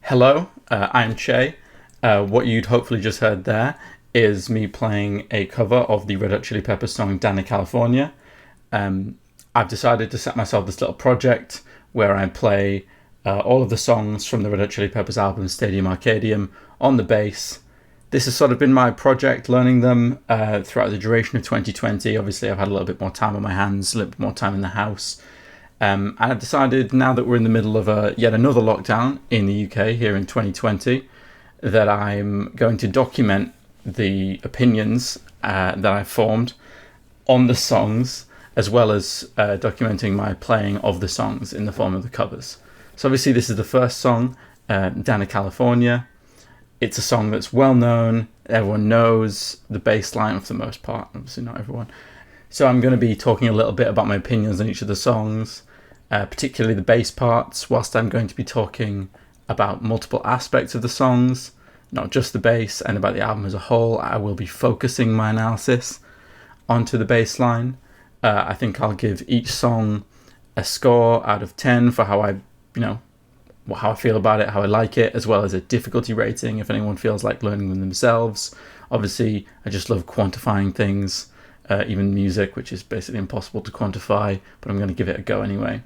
Hello, I'm Chay. What you'd hopefully just heard there is me playing a cover of the Red Hot Chilli Peppers song Dani, California. I've decided to set myself this little project where I play all of the songs from the Red Hot Chilli Peppers album Stadium Arcadium on the bass. This has sort of been my project, learning them throughout the duration of 2020. Obviously, I've had a little bit more time on my hands, a little bit more time in the house. And I've decided, now that we're in the middle of yet another lockdown in the UK here in 2020, that I'm going to document the opinions that I've formed on the songs, as well as documenting my playing of the songs in the form of the covers. So obviously this is the first song, Dani, California. It's a song that's well known. Everyone knows the bass line for the most part, obviously not everyone. So I'm going to be talking a little bit about my opinions on each of the songs, particularly the bass parts, whilst I'm going to be talking about multiple aspects of the songs, not just the bass, and about the album as a whole. I will be focusing my analysis onto the bass line. I think I'll give each song a score out of 10 for how I feel about it, how I like it, as well as a difficulty rating if anyone feels like learning them themselves. Obviously, I just love quantifying things, even music, which is basically impossible to quantify, but I'm going to give it a go anyway.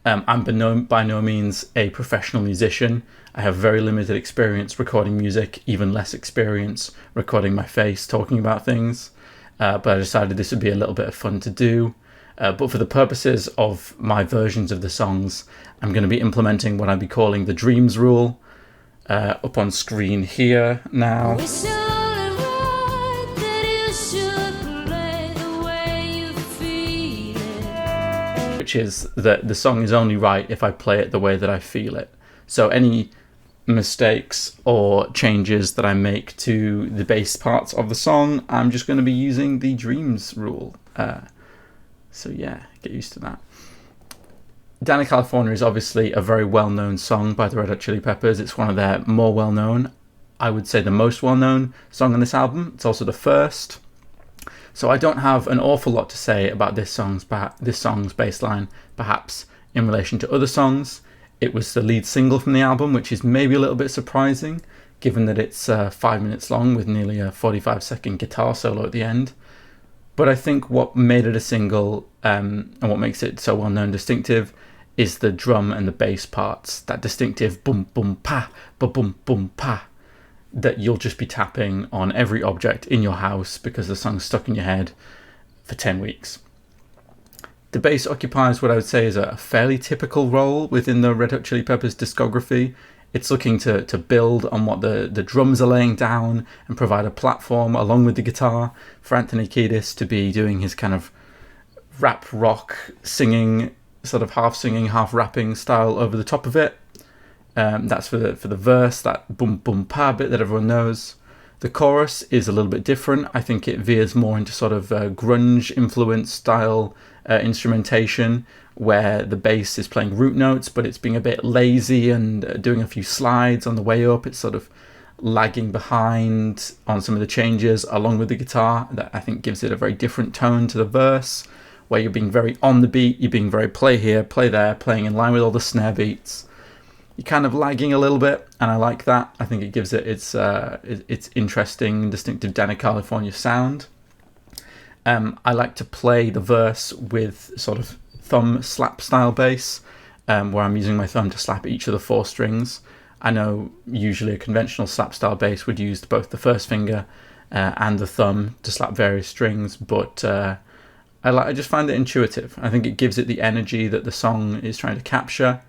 I'm by no means a professional musician. I have very limited experience recording music, even less experience recording my face talking about things, but I decided this would be a little bit of fun to do. But for the purposes of my versions of the songs, I'm going to be implementing what I'd be calling the dreams rule, up on screen here now. Which is that the song is only right if I play it the way that I feel it. So any mistakes or changes that I make to the bass parts of the song, I'm just going to be using the dreams rule. So yeah, get used to that. Dani, California is obviously a very well-known song by the Red Hot Chilli Peppers. It's one of their more well-known, I would say the most well-known song on this album. It's also the first. So I don't have an awful lot to say about this song's bass line, perhaps in relation to other songs. It was the lead single from the album, which is maybe a little bit surprising, given that it's 5 minutes long with nearly a 45-second guitar solo at the end. But I think what made it a single, and what makes it so well-known and distinctive, is the drum and the bass parts. That distinctive boom boom pa, ba-boom boom pa, that you'll just be tapping on every object in your house because the song's stuck in your head for 10 weeks. The bass occupies what I would say is a fairly typical role within the Red Hot Chilli Peppers discography. It's looking to build on what the drums are laying down and provide a platform along with the guitar for Anthony Kiedis to be doing his kind of rap rock singing, sort of half singing, half rapping style over the top of it. That's for the verse, that boom boom pa bit that everyone knows. The chorus is a little bit different. I think it veers more into sort of grunge influence style instrumentation, where the bass is playing root notes, but it's being a bit lazy and doing a few slides on the way up. It's sort of lagging behind on some of the changes along with the guitar. That I think gives it a very different tone to the verse, where you're being very on the beat, you're being very play here, play there, playing in line with all the snare beats. You're kind of lagging a little bit, and I like that. I think it gives it its interesting, distinctive Dani, California sound. I like to play the verse with sort of thumb slap style bass, where I'm using my thumb to slap each of the 4 strings. I know usually a conventional slap style bass would use both the first finger and the thumb to slap various strings, but I just find it intuitive. I think it gives it the energy that the song is trying to capture.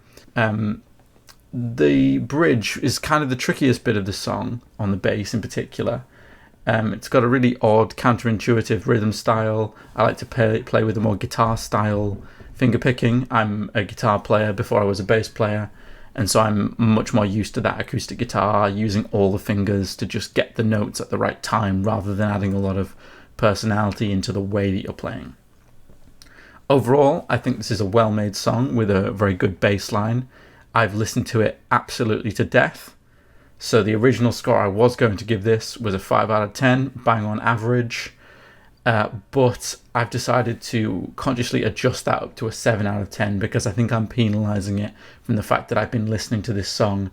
The bridge is kind of the trickiest bit of the song, on the bass in particular. It's got a really odd, counterintuitive rhythm style. I like to play with a more guitar style finger picking. I'm a guitar player before I was a bass player, and so I'm much more used to that acoustic guitar, using all the fingers to just get the notes at the right time, rather than adding a lot of personality into the way that you're playing. Overall, I think this is a well-made song with a very good bass line. I've listened to it absolutely to death. So the original score I was going to give this was a 5 out of 10, bang on average. But I've decided to consciously adjust that up to a 7 out of 10 because I think I'm penalising it from the fact that I've been listening to this song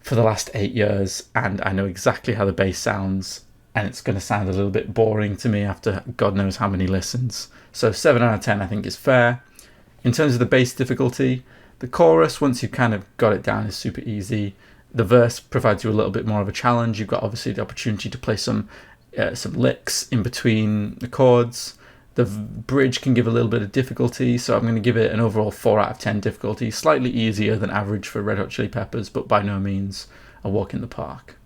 for the last 8 years and I know exactly how the bass sounds, and it's going to sound a little bit boring to me after God knows how many listens. So 7 out of 10 I think is fair. In terms of the bass difficulty, the chorus, once you've kind of got it down, is super easy. The verse provides you a little bit more of a challenge. You've got obviously the opportunity to play some licks in between the chords. The bridge can give a little bit of difficulty, so I'm going to give it an overall 4 out of 10 difficulty. Slightly easier than average for Red Hot Chili Peppers, but by no means a walk in the park.